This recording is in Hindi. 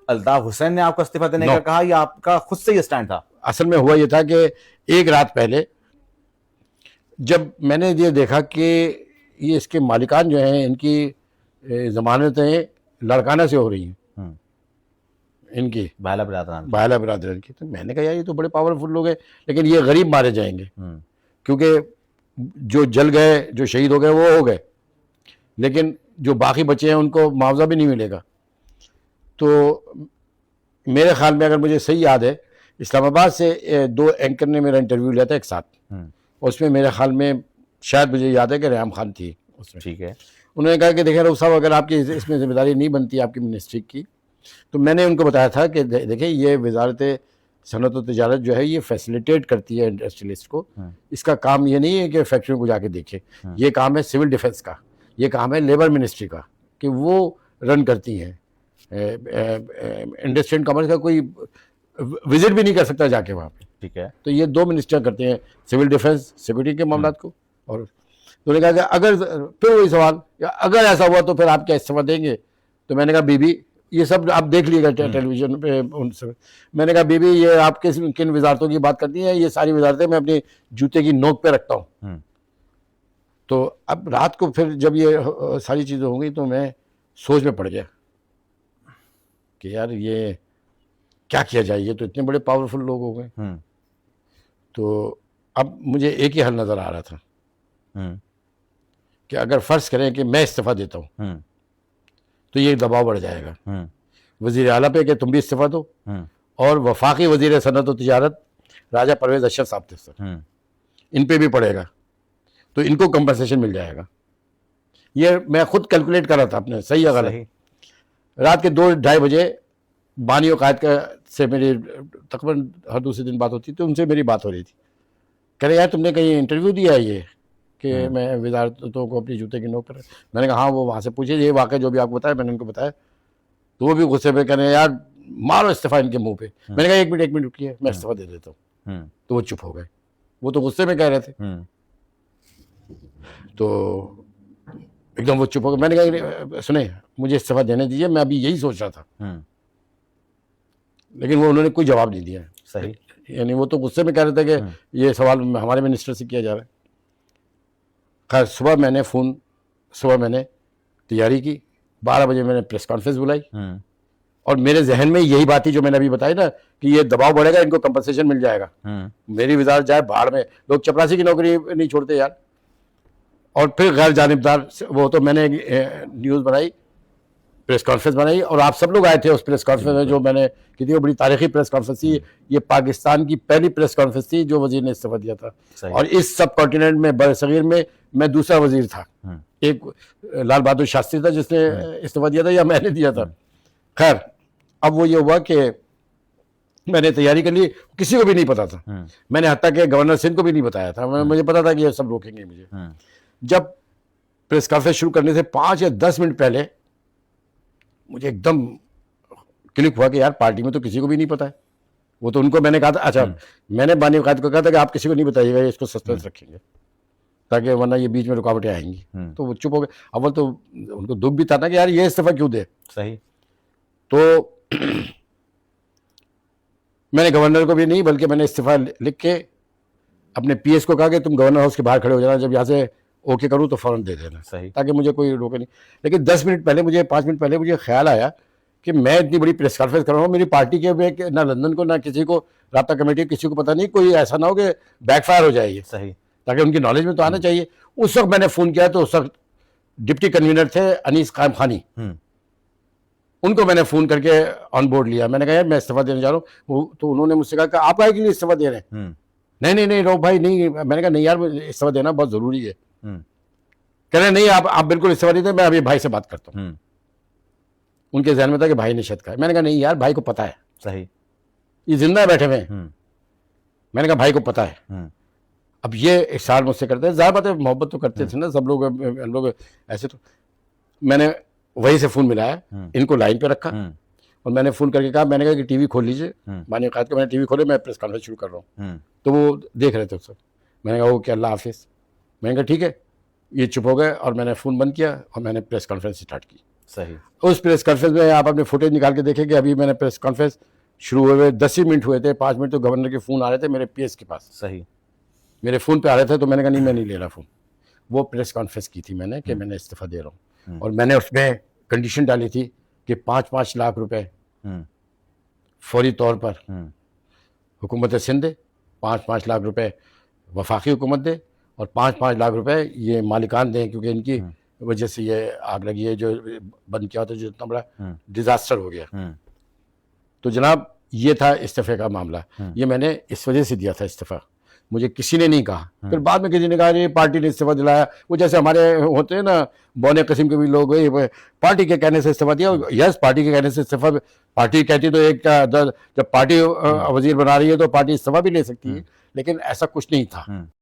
अल्ताफ हुसैन ने आपको इस्तीफा देने No. का कहा या आपका खुद से ये स्टैंड था? असल में हुआ ये था कि एक रात पहले जब मैंने ये देखा कि ये इसके मालिकान जो हैं इनकी ज़मानतें लड़काना से हो रही हैं, इनकी बाला बिरादरान। बाला बिरादरन की, तो मैंने कहा यार ये तो बड़े पावरफुल लोग हैं, लेकिन ये गरीब मारे जाएंगे, क्योंकि जो जल गए, जो शहीद हो गए वो हो गए, लेकिन जो बाकी बचे हैं उनको मुआवजा भी नहीं मिलेगा। तो मेरे ख्याल में, अगर मुझे सही याद है, इस्लामाबाद से 2 एंकर ने मेरा इंटरव्यू लिया था एक साथ, उसमें मेरे ख्याल में शायद मुझे याद है कि रेहम खान थी उसमें। ठीक है। उन्होंने कहा कि देखें रऊफ साहब, अगर आपकी इसमें जिम्मेदारी नहीं बनती आपकी मिनिस्ट्री की, तो मैंने उनको बताया था कि देखिए ये वजारत सनत और तिजारत जो है ये फैसिलिटेट करती है इंडस्ट्रियलिस्ट को। इसका काम ये नहीं है कि फैक्ट्री को जाके देखे, ये काम है सिविल डिफेंस का, ये काम है लेबर मिनिस्ट्री का, कि वो रन करती हैं। इंडस्ट्री एंड कॉमर्स का कोई विजिट भी नहीं कर सकता जाके वहाँ पे। ठीक है। तो ये 2 मिनिस्टर करते हैं, सिविल डिफेंस, सिक्योरिटी के मामला को। और तो उन्होंने कहा कि अगर, फिर वही सवाल, अगर ऐसा हुआ तो फिर आप क्या इस्तीफा देंगे? तो मैंने कहा बीबी, ये सब आप देख लीजिएगा टेलीविजन पे उनसे। मैंने कहा बीबी, ये आप किन वजारतों की बात करती हैं? ये सारी वजारतें मैं अपनी जूते की नोक पे रखता हूँ। तो अब रात को फिर जब ये सारी चीज़ें हो गई तो मैं सोच में पड़ गया कि यार ये क्या किया जाए, ये तो इतने बड़े पावरफुल लोग हो गए। तो अब मुझे एक ही हल नज़र आ रहा था कि अगर फ़र्ज़ करें कि मैं इस्तीफ़ा देता हूँ तो ये दबाव बढ़ जाएगा वज़ीर आला पे कि तुम भी इस्तीफ़ा दो, और वफाकी वज़ीर सनत और तिजारत राजा परवेज़ अशरफ साहब थे सर, इन पे भी पड़ेगा, तो इनको कंपनसेशन मिल जाएगा। ये मैं खुद कैलकुलेट कर रहा था अपने, सही या गलत। रात के 2-2:30 बजे बानी और कायद का से मेरी तकरीबन हर दूसरे दिन बात होती थी, तो उनसे मेरी बात हो रही थी। कह रहे यार तुमने कहीं इंटरव्यू दिया है ये कि मैं वजारतों को अपनी जूते की नोक पर? मैंने कहा हाँ, वो वहाँ से पूछे, ये वाक़या जो भी आपको बताया मैंने उनको बताया। तो वो भी गुस्से में कह रहे हैं यार मारो इस्तीफ़ा इनके मुँह पे। मैंने कहा एक मिनट रुकिए, मैं इस्तीफ़ा दे देता हूँ। तो वो चुप हो गए, वो तो गुस्से में कह रहे थे। तो एकदम वो चुप हो गए। मैंने कहा सुने, मुझे इस्तीफ़ा देने दीजिए, मैं अभी यही सोच रहा था। लेकिन वो उन्होंने कोई जवाब नहीं दिया। सही। यानी वो तो गुस्से में कह रहे थे कि ये सवाल हमारे मिनिस्टर से किया जा रहा है। खैर सुबह मैंने तैयारी की, 12 बजे मैंने प्रेस कॉन्फ्रेंस बुलाई, और मेरे जहन में यही बात थी जो मैंने अभी बताई ना कि ये दबाव बढ़ेगा, इनको कंपनसेशन मिल जाएगा। मेरी वजारत जाए भाड़ में, लोग चपरासी की नौकरी नहीं छोड़ते यार। और फिर गैर जानिबदार, वो तो मैंने न्यूज़ बनाई, प्रेस कॉन्फ्रेंस बनाई, और आप सब लोग आए थे उस प्रेस कॉन्फ्रेंस में जो मैंने की थी। वो बड़ी तारीखी प्रेस कॉन्फ्रेंस थी। ये पाकिस्तान की पहली प्रेस कॉन्फ्रेंस थी जो वजीर ने इस्तीफा दिया था, और इस सब कॉन्टिनेंट में, बरसगीर में, मैं दूसरा वजीर था। एक लाल बहादुर शास्त्री था जिसने इस्तीफा दिया था, या मैंने दिया था। खैर अब वो ये हुआ कि मैंने तैयारी कर ली, किसी को भी नहीं पता था। मैंने हत्ता कि गवर्नर सिंध को भी नहीं बताया था, मुझे पता था कि ये सब रोकेंगे मुझे। जब प्रेस कॉन्फ्रेंस शुरू करने से 5 या 10 मिनट पहले मुझे एकदम क्लिक हुआ कि यार पार्टी में तो किसी को भी नहीं पता है। वो तो उनको मैंने कहा था, अच्छा मैंने बानी वकायत को कहा था कि आप किसी को नहीं बताइएगा, इसको सस्पेंस रखेंगे, ताकि वरना ये बीच में रुकावटें आएंगी। तो वो चुप हो गए। अव्वल तो उनको दुख भी था ना कि यार ये इस्तीफा क्यों दे। सही। तो मैंने गवर्नर को भी नहीं, बल्कि मैंने इस्तीफा लिख के अपने पीएस को कहा कि तुम गवर्नर हाउस के बाहर खड़े हो जाना, जब यहाँ से ओके करूँ तो फ़ौरन दे देना, ताकि मुझे कोई रोके नहीं। लेकिन 5 मिनट पहले मुझे ख्याल आया कि मैं इतनी बड़ी प्रेस कॉन्फ्रेंस कर रहा हूँ, मेरी पार्टी के में ना लंदन को, ना किसी को, राब्ता कमेटी किसी को पता नहीं, कोई ऐसा ना हो कि बैकफायर हो जाए ये। सही। ताकि उनकी नॉलेज में तो आना चाहिए। उस वक्त मैंने फ़ोन किया तो उस वक्त डिप्टी कन्वीनर थे अनीस कायम खानी, उनको मैंने फ़ोन करके ऑन बोर्ड लिया। मैंने कहा यार मैं इस्तीफा देने जा रहा हूँ। तो उन्होंने मुझसे कहा कि आप काहे के लिए इस्तीफा दे रहे हैं? नहीं रऊफ भाई नहीं। मैंने कहा नहीं यार, इस्तीफा देना बहुत ज़रूरी है। कह रहे नहीं, आप बिल्कुल इस्तीफा नहीं दे, मैं अभी भाई से बात करता हूँ। उनके जहन में था कि भाई ने शायद कहा। मैंने कहा नहीं यार, भाई को पता है। सही। ये जिंदा है बैठे हुए। मैंने कहा भाई को पता है। अब ये इशार मुझसे करते हैं, ज़ाहिर बात है मोहब्बत तो करते थे ना सब लोग, हम लोग ऐसे। तो मैंने वहीं से फ़ोन मिलाया, इनको लाइन पे रखा, और मैंने फ़ोन करके कहा, मैंने कहा कि टीवी खोल लीजिए। बानी वकायत को मैंने टीवी खोले, मैं प्रेस कॉन्फ्रेंस शुरू कर रहा हूँ। तो वो देख रहे थे सब। मैंने कहा ओके, अल्लाह हाफिज़। मैंने कहा ठीक है। ये चुप हो गए, और मैंने फ़ोन बंद किया और मैंने प्रेस कॉन्फ्रेंस स्टार्ट की। सही। उस प्रेस कॉन्फ्रेंस में आप अपने फुटेज निकाल के देखेंगे, अभी मैंने प्रेस कॉन्फ्रेंस शुरू हुए 10 ही मिनट हुए थे, 5 मिनट तो गवर्नर के फ़ोन आ रहे थे मेरे पीएस के पास, सही। मेरे फ़ोन पे आ रहे थे, तो मैंने कहा नहीं, मैं नहीं ले रहा फ़ोन। वो प्रेस कॉन्फ्रेंस की थी मैंने कि मैंने इस्तीफ़ा दे रहा हूँ, और मैंने उसमें कंडीशन डाली थी कि 5-5 लाख रुपए हम्म, फौरी तौर पर हम्म, हुकूमत सिंध दे, 5-5 लाख रुपए वफाकी हुकूमत दे, और 5-5 लाख रुपए ये मालिकान दें, क्योंकि इनकी वजह से ये आग लगी है, जो बंद किया होता है, जो इतना बड़ा डिज़ास्टर हो गया। हम्म, तो जनाब ये था इस्तीफ़े का मामला। ये मैंने इस वजह से दिया था इस्तीफ़ा, मुझे किसी ने नहीं कहा। फिर बाद में किसी ने कहा ये पार्टी ने इस्तीफ़ा दिलाया, वो जैसे हमारे होते हैं ना बौने किस्म के भी लोग, ये पार्टी के कहने से इस्तीफ़ा दिया। यस, पार्टी के कहने से इस्तीफ़ा, पार्टी कहती तो एक जब पार्टी वजीर बना रही है तो पार्टी इस्तीफ़ा भी ले सकती है, लेकिन ऐसा कुछ नहीं था।